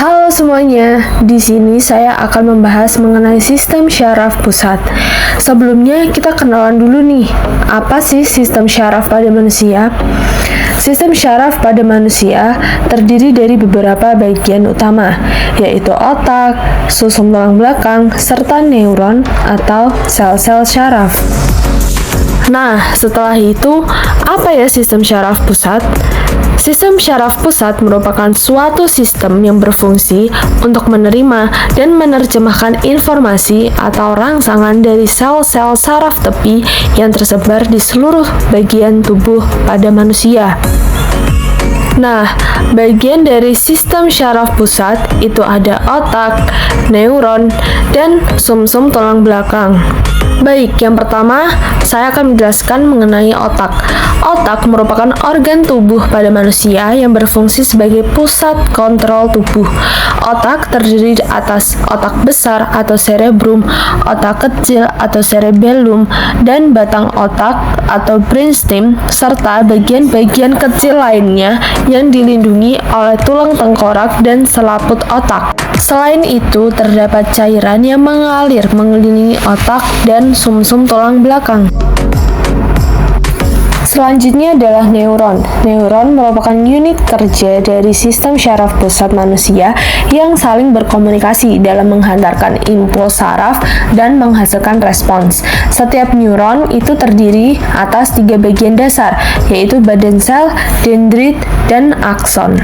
Halo semuanya, di sini saya akan membahas mengenai sistem syaraf pusat. Sebelumnya kita kenalan dulu nih, apa sih sistem syaraf pada manusia? Sistem syaraf pada manusia terdiri dari beberapa bagian utama, yaitu otak, susum tulang belakang, serta neuron atau sel-sel syaraf. Nah, setelah itu, apa ya sistem syaraf pusat? Sistem syaraf pusat merupakan suatu sistem yang berfungsi untuk menerima dan menerjemahkan informasi atau rangsangan dari sel-sel saraf tepi yang tersebar di seluruh bagian tubuh pada manusia. Nah, bagian dari sistem syaraf pusat itu ada otak, neuron, dan sumsum tulang belakang. Baik, yang pertama, saya akan menjelaskan mengenai otak. Otak merupakan organ tubuh pada manusia yang berfungsi sebagai pusat kontrol tubuh. Otak terdiri atas otak besar atau cerebrum, otak kecil atau cerebellum, dan batang otak atau brainstem, serta bagian-bagian kecil lainnya yang dilindungi oleh tulang tengkorak dan selaput otak. Selain itu, terdapat cairan yang mengalir mengelilingi otak dan sumsum tulang belakang. Selanjutnya adalah neuron. Neuron merupakan unit kerja dari sistem syaraf pusat manusia yang saling berkomunikasi dalam menghantarkan impuls saraf dan menghasilkan respons. Setiap neuron itu terdiri atas 3 bagian dasar, yaitu badan sel, dendrit, dan akson.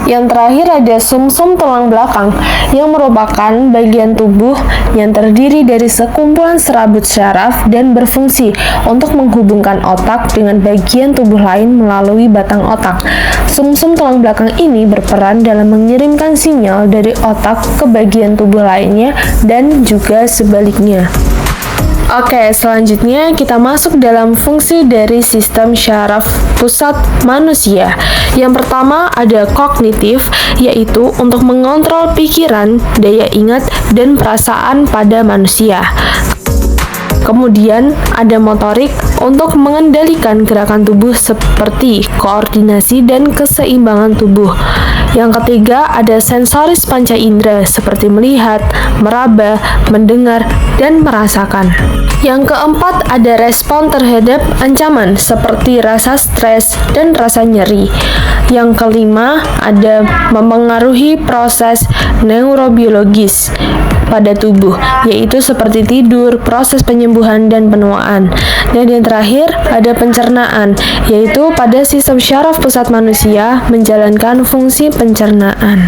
Yang terakhir ada sumsum tulang belakang, yang merupakan bagian tubuh yang terdiri dari sekumpulan serabut syaraf dan berfungsi untuk menghubungkan otak dengan bagian tubuh lain melalui batang otak. Sumsum tulang belakang ini berperan dalam mengirimkan sinyal dari otak ke bagian tubuh lainnya dan juga sebaliknya. Oke, selanjutnya kita masuk dalam fungsi dari sistem syaraf pusat manusia. Yang pertama ada kognitif, yaitu untuk mengontrol pikiran, daya ingat, dan perasaan pada manusia. Kemudian ada motorik untuk mengendalikan gerakan tubuh seperti koordinasi dan keseimbangan tubuh. Yang ketiga ada sensoris panca indera seperti melihat, meraba, mendengar, dan merasakan. Yang keempat ada respon terhadap ancaman seperti rasa stres dan rasa nyeri. Yang kelima ada memengaruhi proses neurobiologis pada tubuh, yaitu seperti tidur, proses penyembuhan, dan penuaan. Dan yang terakhir ada pencernaan, yaitu pada sistem syaraf pusat manusia menjalankan fungsi pencernaan.